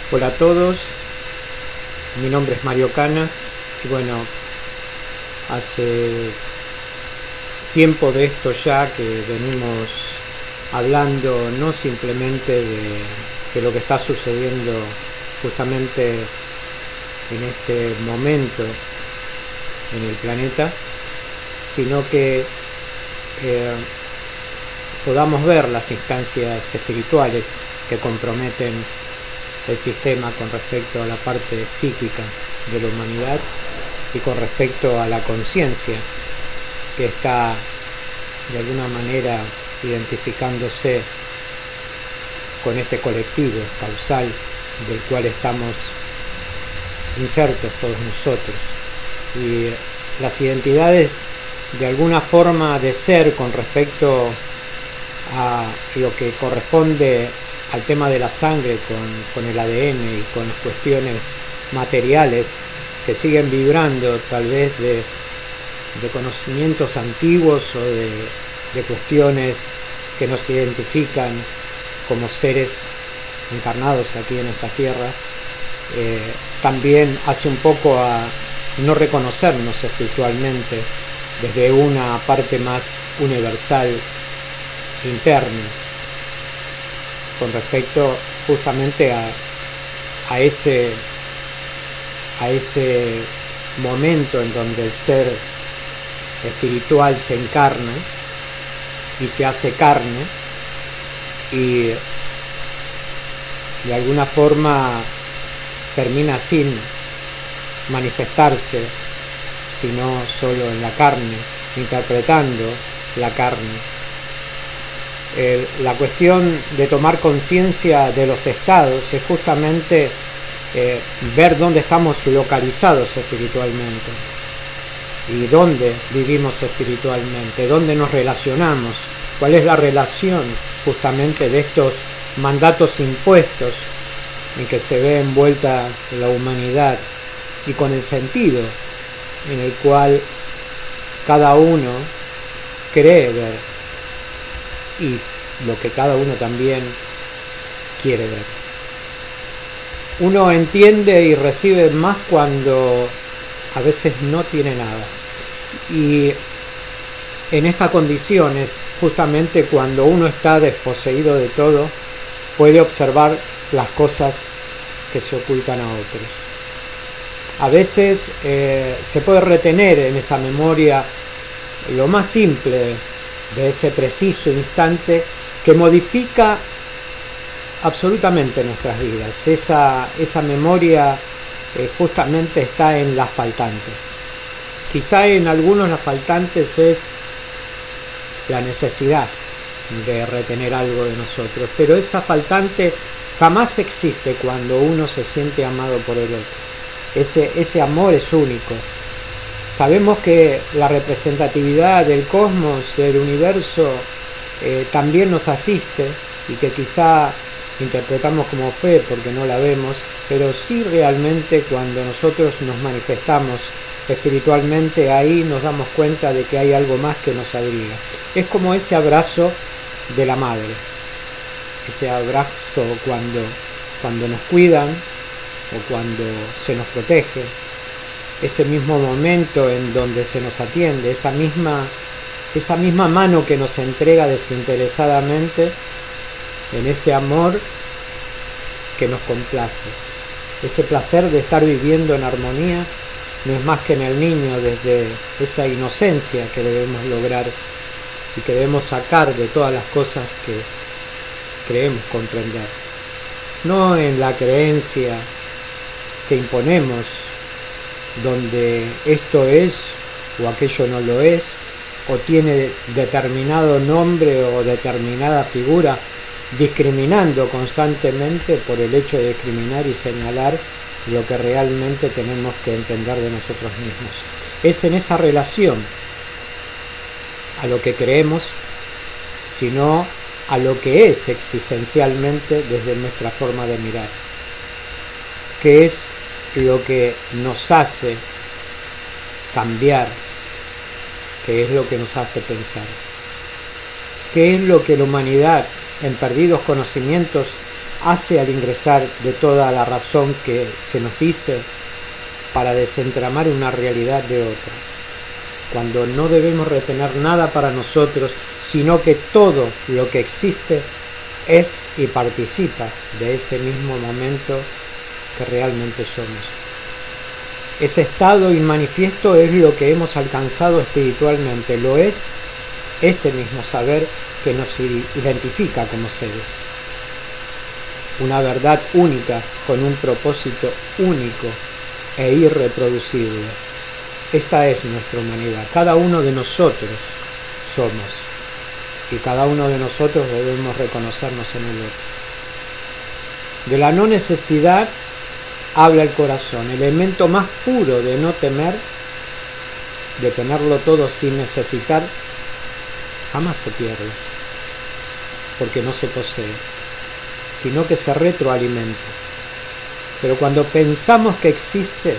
Hola a todos, mi nombre es Mario Canas y bueno, hace tiempo de esto ya que venimos hablando no simplemente de lo que está sucediendo justamente en este momento en el planeta, sino que podamos ver las instancias espirituales que comprometen el sistema con respecto a la parte psíquica de la humanidad y con respecto a la conciencia que está de alguna manera identificándose con este colectivo causal del cual estamos insertos todos nosotros, y las identidades de alguna forma de ser con respecto a lo que corresponde al tema de la sangre con el ADN y con las cuestiones materiales que siguen vibrando tal vez de conocimientos antiguos o de cuestiones que nos identifican como seres encarnados aquí en esta tierra, también hace un poco a no reconocernos espiritualmente desde una parte más universal interna con respecto justamente a ese momento en donde el ser espiritual se encarna y se hace carne y de alguna forma termina sin manifestarse sino solo en la carne, interpretando la carne. La cuestión de tomar conciencia de los estados es justamente ver dónde estamos localizados espiritualmente y dónde vivimos espiritualmente, dónde nos relacionamos, cuál es la relación justamente de estos mandatos impuestos en que se ve envuelta la humanidad y con el sentido en el cual cada uno cree ver y lo que cada uno también quiere ver. Uno entiende y recibe más cuando a veces no tiene nada, y en estas condiciones justamente cuando uno está desposeído de todo puede observar las cosas que se ocultan a otros. A veces se puede retener en esa memoria lo más simple de ese preciso instante que modifica absolutamente nuestras vidas. Esa memoria justamente está en las faltantes. Quizá en algunos las faltantes es la necesidad de retener algo de nosotros, pero esa faltante jamás existe cuando uno se siente amado por el otro. Ese amor es único. Sabemos que la representatividad del cosmos, del universo, también nos asiste y que quizá interpretamos como fe porque no la vemos, pero sí realmente cuando nosotros nos manifestamos espiritualmente, ahí nos damos cuenta de que hay algo más que nos abriga. Es como ese abrazo de la madre, ese abrazo cuando nos cuidan o cuando se nos protege, ese mismo momento en donde se nos atiende, esa misma mano que nos entrega desinteresadamente en ese amor que nos complace. Ese placer de estar viviendo en armonía no es más que en el niño, desde esa inocencia que debemos lograr y que debemos sacar de todas las cosas que creemos comprender. No en la creencia que imponemos, donde esto es o aquello no lo es, o tiene determinado nombre o determinada figura, discriminando constantemente por el hecho de discriminar y señalar lo que realmente tenemos que entender de nosotros mismos. Es en esa relación a lo que creemos, sino a lo que es existencialmente desde nuestra forma de mirar, que es lo que nos hace cambiar, que es lo que nos hace pensar, que es lo que la humanidad en perdidos conocimientos hace al ingresar de toda la razón que se nos dice para desentramar una realidad de otra, cuando no debemos retener nada para nosotros, sino que todo lo que existe es y participa de ese mismo momento que realmente somos. Ese estado inmanifiesto es lo que hemos alcanzado espiritualmente, lo es ese mismo saber que nos identifica como seres. Una verdad única con un propósito único e irreproducible. Esta es nuestra humanidad. Cada uno de nosotros somos y cada uno de nosotros debemos reconocernos en el otro. De la no necesidad habla el corazón, elemento más puro de no temer, de tenerlo todo sin necesitar, jamás se pierde, porque no se posee, sino que se retroalimenta. Pero cuando pensamos que existe,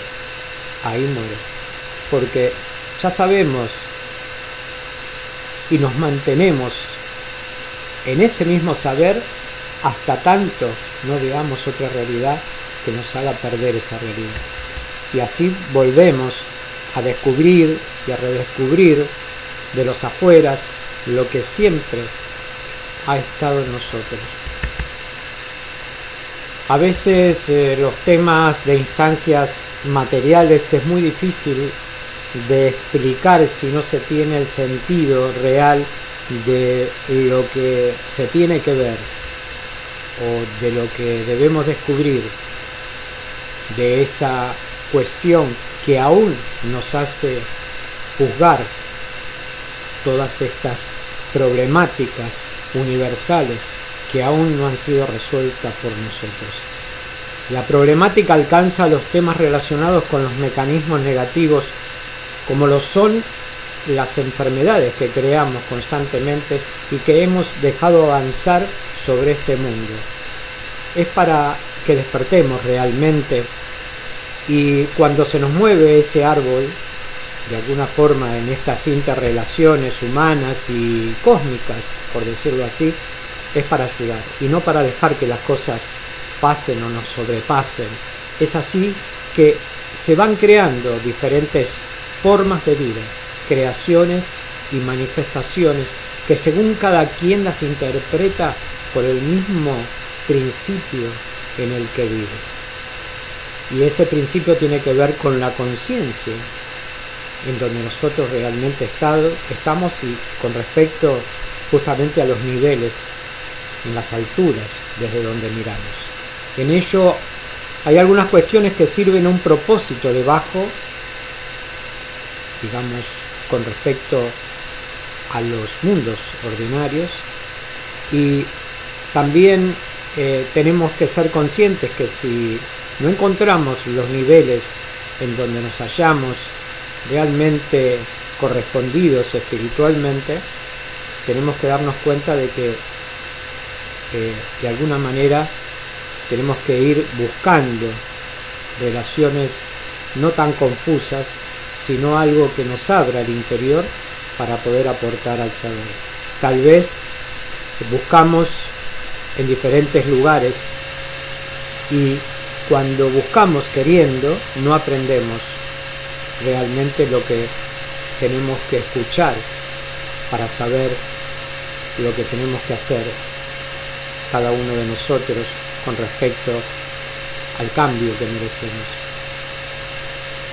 ahí muere, porque ya sabemos y nos mantenemos en ese mismo saber hasta tanto no veamos otra realidad que nos haga perder esa realidad. Y así volvemos a descubrir y a redescubrir de los afueras lo que siempre ha estado en nosotros. A veces los temas de instancias materiales es muy difícil de explicar si no se tiene el sentido real de lo que se tiene que ver o de lo que debemos descubrir, de esa cuestión que aún nos hace juzgar todas estas problemáticas universales que aún no han sido resueltas por nosotros. La problemática alcanza los temas relacionados con los mecanismos negativos, como lo son las enfermedades que creamos constantemente y que hemos dejado avanzar sobre este mundo. Es para que despertemos realmente, y cuando se nos mueve ese árbol, de alguna forma en estas interrelaciones humanas y cósmicas, por decirlo así, es para ayudar y no para dejar que las cosas pasen o nos sobrepasen. Es así que se van creando diferentes formas de vida, creaciones y manifestaciones que según cada quien las interpreta por el mismo principio en el que vive. Y ese principio tiene que ver con la conciencia, en donde nosotros realmente estamos, y con respecto justamente a los niveles, en las alturas desde donde miramos. En ello hay algunas cuestiones que sirven a un propósito debajo, digamos, con respecto a los mundos ordinarios, y también tenemos que ser conscientes que si no encontramos los niveles en donde nos hallamos realmente correspondidos espiritualmente, tenemos que darnos cuenta de que de alguna manera tenemos que ir buscando relaciones no tan confusas, sino algo que nos abra el interior para poder aportar al saber. Tal vez buscamos en diferentes lugares y cuando buscamos queriendo no aprendemos realmente lo que tenemos que escuchar para saber lo que tenemos que hacer cada uno de nosotros con respecto al cambio que merecemos.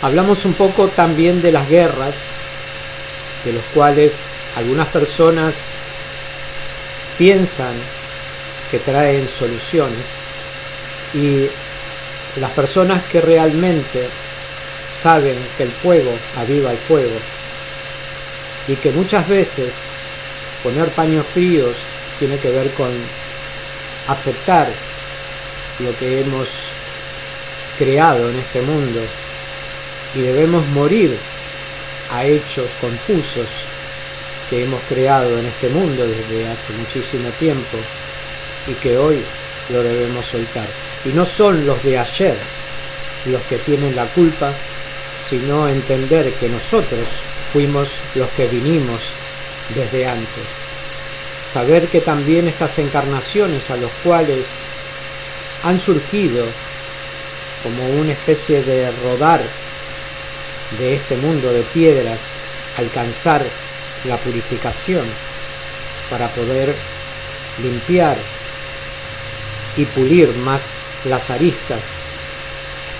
Hablamos un poco también de las guerras, de los cuales algunas personas piensan que traen soluciones, y las personas que realmente saben que el fuego aviva el fuego, y que muchas veces poner paños fríos tiene que ver con aceptar lo que hemos creado en este mundo, y debemos morir a hechos confusos que hemos creado en este mundo desde hace muchísimo tiempo y que hoy lo debemos soltar. Y no son los de ayer los que tienen la culpa, sino entender que nosotros fuimos los que vinimos desde antes. Saber que también estas encarnaciones a los cuales han surgido como una especie de rodar de este mundo de piedras, alcanzar la purificación para poder limpiar y pulir más las aristas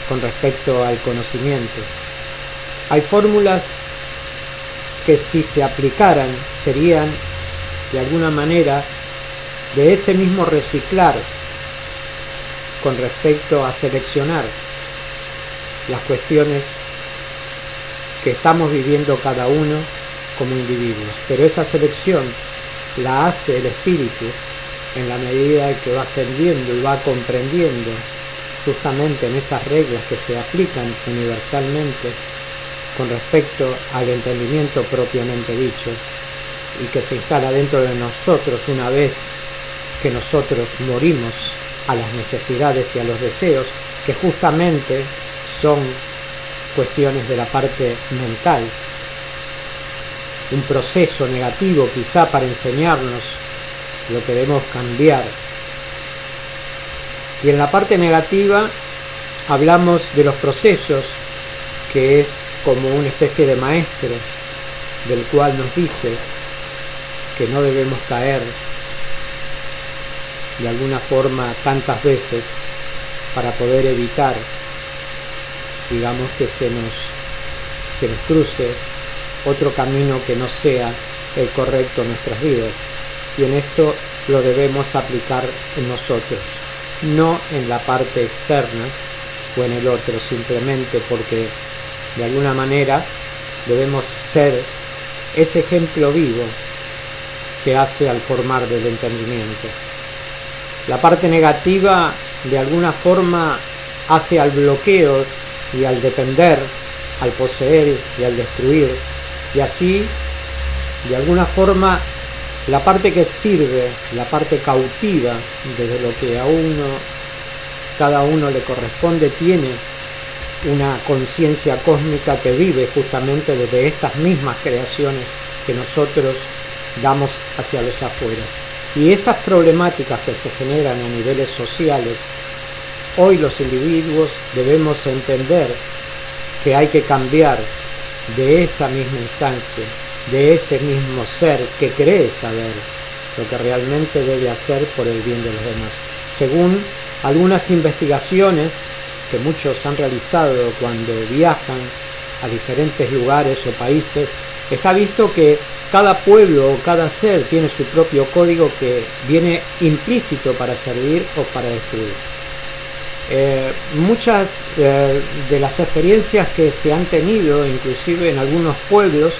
con respecto al conocimiento. Hay fórmulas que, si se aplicaran, serían de alguna manera de ese mismo reciclar con respecto a seleccionar las cuestiones que estamos viviendo cada uno como individuos. Pero esa selección la hace el espíritu en la medida que va ascendiendo y va comprendiendo justamente en esas reglas que se aplican universalmente con respecto al entendimiento propiamente dicho, y que se instala dentro de nosotros una vez que nosotros morimos a las necesidades y a los deseos, que justamente son cuestiones de la parte mental, un proceso negativo quizá para enseñarnos lo que debemos cambiar. Y en la parte negativa hablamos de los procesos, que es como una especie de maestro del cual nos dice que no debemos caer de alguna forma tantas veces para poder evitar, digamos, que se nos cruce otro camino que no sea el correcto en nuestras vidas. Y en esto lo debemos aplicar en nosotros, no en la parte externa o en el otro, simplemente porque de alguna manera debemos ser ese ejemplo vivo que hace al formar del entendimiento. La parte negativa de alguna forma hace al bloqueo y al depender, al poseer y al destruir, y así de alguna forma la parte que sirve, la parte cautiva, desde lo que a cada uno le corresponde, tiene una conciencia cósmica que vive justamente desde estas mismas creaciones que nosotros damos hacia los afueras. Y estas problemáticas que se generan a niveles sociales, hoy los individuos debemos entender que hay que cambiar de esa misma instancia, de ese mismo ser que cree saber lo que realmente debe hacer por el bien de los demás. Según algunas investigaciones que muchos han realizado cuando viajan a diferentes lugares o países, está visto que cada pueblo o cada ser tiene su propio código que viene implícito para servir o para destruir. Muchas de las experiencias que se han tenido, inclusive en algunos pueblos,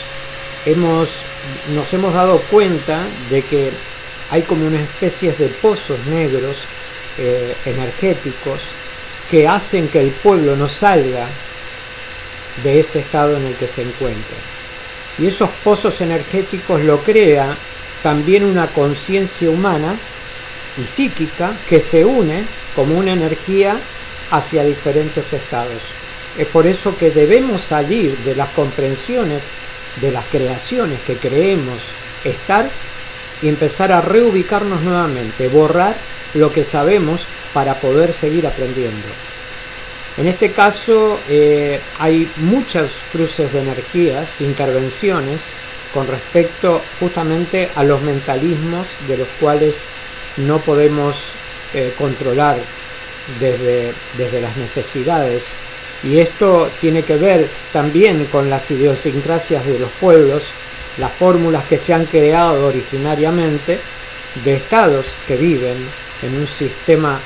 nos hemos dado cuenta de que hay como una especie de pozos negros energéticos que hacen que el pueblo no salga de ese estado en el que se encuentra. Y esos pozos energéticos lo crea también una conciencia humana y psíquica que se une como una energía hacia diferentes estados. Es por eso que debemos salir de las comprensiones de las creaciones que creemos estar y empezar a reubicarnos nuevamente, borrar lo que sabemos para poder seguir aprendiendo. En este caso hay muchos cruces de energías, intervenciones con respecto justamente a los mentalismos de los cuales no podemos controlar desde las necesidades. Y esto tiene que ver también con las idiosincrasias de los pueblos, las fórmulas que se han creado originariamente de estados que viven en un sistema,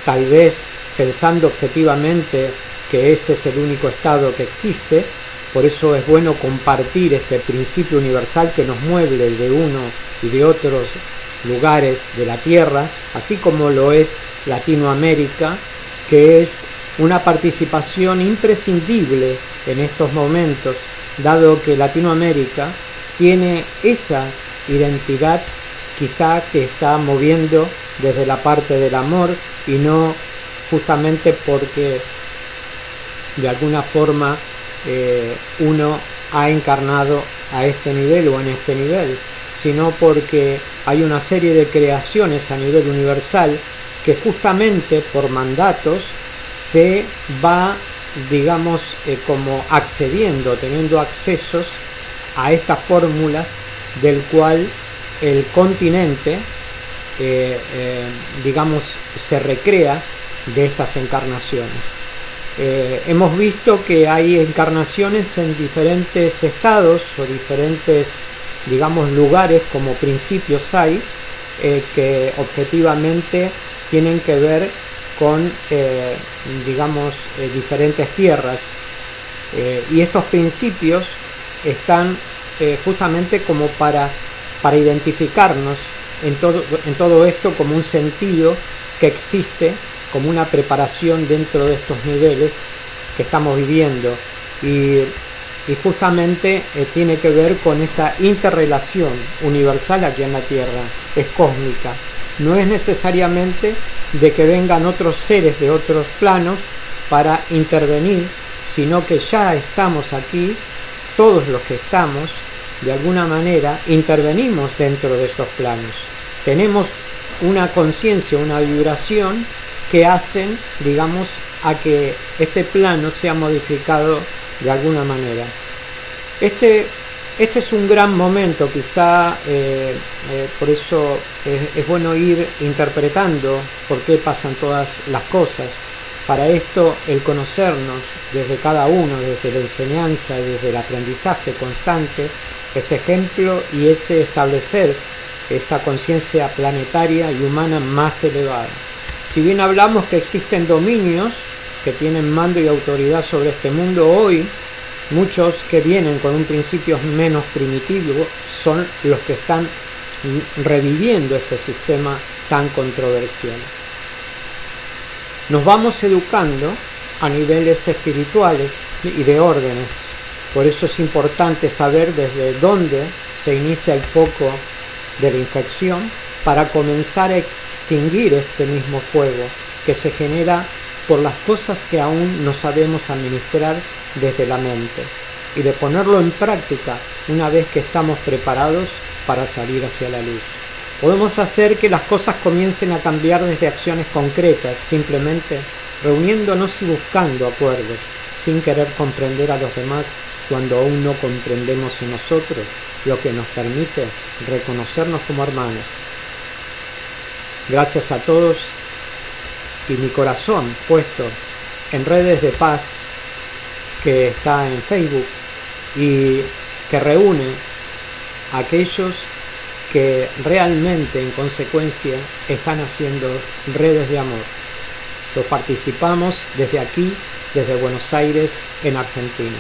tal vez pensando objetivamente que ese es el único estado que existe. Por eso es bueno compartir este principio universal que nos mueve de uno y de otros lugares de la Tierra, así como lo es Latinoamérica, que es una participación imprescindible en estos momentos, dado que Latinoamérica tiene esa identidad quizá que está moviendo desde la parte del amor, y no justamente porque de alguna forma uno ha encarnado a este nivel o en este nivel, sino porque hay una serie de creaciones a nivel universal que justamente por mandatos se va, digamos, como accediendo, teniendo accesos a estas fórmulas del cual el continente, digamos, se recrea de estas encarnaciones. Hemos visto que hay encarnaciones en diferentes estados o diferentes, digamos, lugares como principios hay, que objetivamente tienen que ver con, digamos, diferentes tierras. Y estos principios están justamente como para identificarnos en todo esto como un sentido que existe, como una preparación dentro de estos niveles que estamos viviendo. Y justamente tiene que ver con esa interrelación universal aquí en la Tierra, es cósmica. No es necesariamente de que vengan otros seres de otros planos para intervenir, sino que ya estamos aquí, todos los que estamos, de alguna manera, intervenimos dentro de esos planos. Tenemos una conciencia, una vibración que hacen, digamos, a que este plano sea modificado de alguna manera. Este es un gran momento, quizá por eso es bueno ir interpretando por qué pasan todas las cosas. Para esto, el conocernos desde cada uno, desde la enseñanza y desde el aprendizaje constante, es ejemplo y es establecer esta conciencia planetaria y humana más elevada. Si bien hablamos que existen dominios que tienen mando y autoridad sobre este mundo hoy, muchos que vienen con un principio menos primitivo son los que están reviviendo este sistema tan controversial. Nos vamos educando a niveles espirituales y de órdenes. Por eso es importante saber desde dónde se inicia el foco de la infección para comenzar a extinguir este mismo fuego que se genera por las cosas que aún no sabemos administrar desde la mente, y de ponerlo en práctica una vez que estamos preparados para salir hacia la luz. Podemos hacer que las cosas comiencen a cambiar desde acciones concretas, simplemente reuniéndonos y buscando acuerdos, sin querer comprender a los demás cuando aún no comprendemos en nosotros, lo que nos permite reconocernos como hermanos. Gracias a todos, y mi corazón puesto en Redes de Paz, que está en Facebook y que reúne a aquellos que realmente en consecuencia están haciendo redes de amor. Los participamos desde aquí, desde Buenos Aires, en Argentina.